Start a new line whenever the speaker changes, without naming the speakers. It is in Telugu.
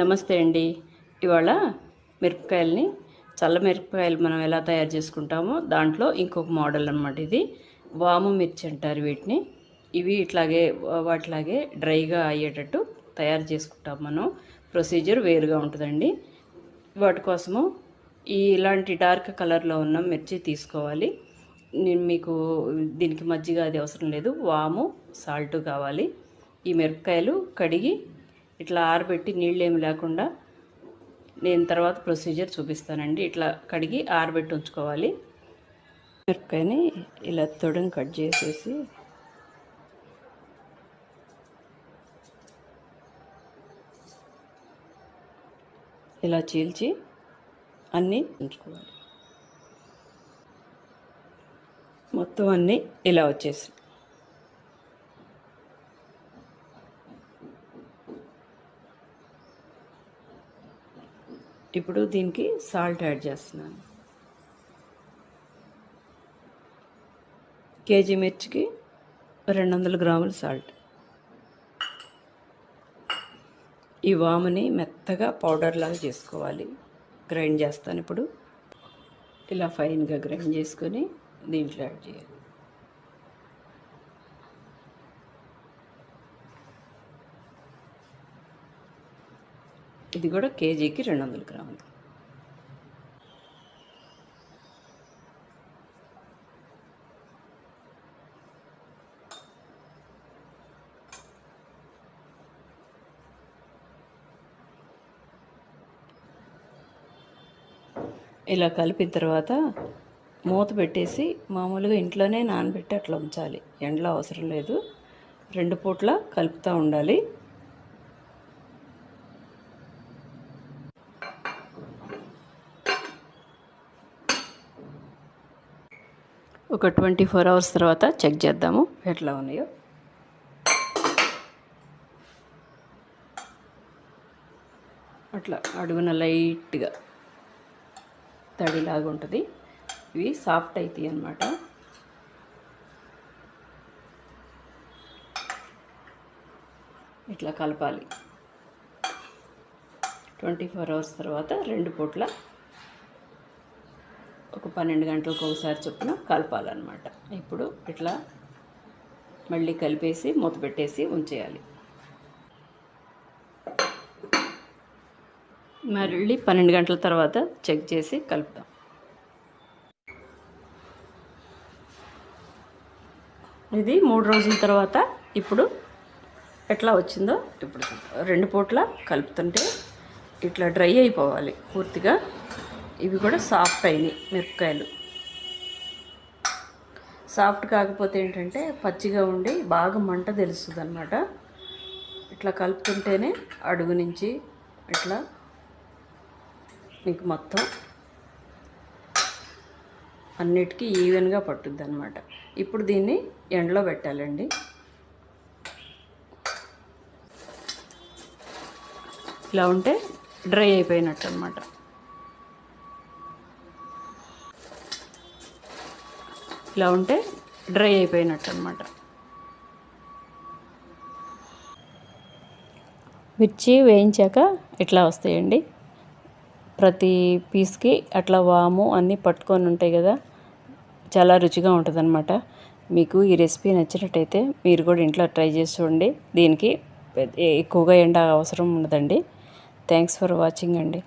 నమస్తే అండి. ఇవాళ మిరపకాయలని చల్ల మిరపకాయలు మనం ఎలా తయారు చేసుకుంటామో దాంట్లో ఇంకొక మోడల్ అనమాట ఇది. వాము మిర్చి అంటారు వీటిని. ఇవి ఇట్లాగే వాటిలాగే డ్రైగా అయ్యేటట్టు తయారు చేసుకుంటాం మనం. ప్రొసీజర్ వేరుగా ఉంటుందండి. వాటి కోసము ఇలాంటి డార్క్ కలర్లో ఉన్న మిర్చి తీసుకోవాలి. నేను మీకు దీనికి మజ్జిగ అది అవసరం లేదు. వాము సాల్ట్ కావాలి. ఈ మిరపకాయలు కడిగి ఇట్లా ఆరబెట్టి నీళ్ళు ఏమి లేకుండా నేను తర్వాత ప్రొసీజర్ చూపిస్తానండి. ఇట్లా కడిగి ఆరబెట్టి ఉంచుకోవాలి. మిరపకాయని ఇలా తొడం కట్ చేసేసి ఇలా చీల్చి అన్నీ ఉంచుకోవాలి. మొత్తం అన్నీ ఇలా వచ్చేసి ఇప్పుడు దీనికి సాల్ట్ యాడ్ చేస్తున్నాను. కేజీ మిర్చికి 200 గ్రాముల సాల్ట్. ఈ వాముని మెత్తగా పౌడర్ లాగా చేసుకోవాలి. గ్రైండ్ చేస్తాను ఇప్పుడు. ఇలా ఫైన్గా గ్రైండ్ చేసుకొని దీంట్లో యాడ్ చేయాలి. ఇది కూడా కేజీకి 200 గ్రాములు. ఇలా కలిపిన తర్వాత మూత పెట్టేసి మామూలుగా ఇంట్లోనే నానబెట్టి అట్లా ఉంచాలి. ఎండలో అవసరం లేదు. 2 పూట్ల కలుపుతూ ఉండాలి. ఒక 24 అవర్స్ తర్వాత చెక్ చేద్దాము ఎట్లా ఉన్నాయో. అట్లా అడుగున లైట్గా తడిలాగా ఉంటుంది. ఇవి సాఫ్ట్ అవుతాయి అన్నమాట. ఇట్లా కలపాలి. 24 అవర్స్ తర్వాత 2 పూట్ల ఒక 12 గంటలకు ఒకసారి చొప్పున కలపాలన్నమాట. ఇప్పుడు ఇట్లా మళ్ళీ కలిపేసి మూత పెట్టేసి ఉంచేయాలి. మళ్ళీ 12 గంటల తర్వాత చెక్ చేసి కలుపుతాం. ఇది 3 రోజుల తర్వాత ఇప్పుడు ఎట్లా వచ్చిందో ఇప్పుడు 2 పూట్ల కలుపుతుంటే ఇట్లా డ్రై అయిపోవాలి పూర్తిగా. ఇవి కూడా సాఫ్ట్ అయినాయి మిరపకాయలు. సాఫ్ట్ కాకపోతే ఏంటంటే పచ్చిగా ఉండి బాగా మంట తెలుస్తుంది అన్నమాట. ఇట్లా కలుపుతుంటేనే అడుగు నుంచి ఇట్లా మీకు మొత్తం అన్నిటికీ ఈవెన్గా పట్టుద్ది అన్నమాట. ఇప్పుడు దీన్ని ఎండలో పెట్టాలండి. ఇలా ఉంటే డ్రై అయిపోయినట్టు అన్నమాట. ఇలా ఉంటే డ్రై అయిపోయినట్టు అన్నమాట. మిర్చి వేయించాక ఇట్లా వస్తాయండి. ప్రతి పీస్కి అట్లా వాము అన్నీ పట్టుకొని ఉంటాయి కదా, చాలా రుచిగా ఉంటుందన్నమాట. మీకు ఈ రెసిపీ నచ్చినట్టయితే మీరు కూడా ఇంట్లో ట్రై చేసి చూడండి. దీనికి ఎక్కువగా ఎండ అవసరం ఉండదండి. థ్యాంక్స్ ఫర్ వాచింగ్ అండి.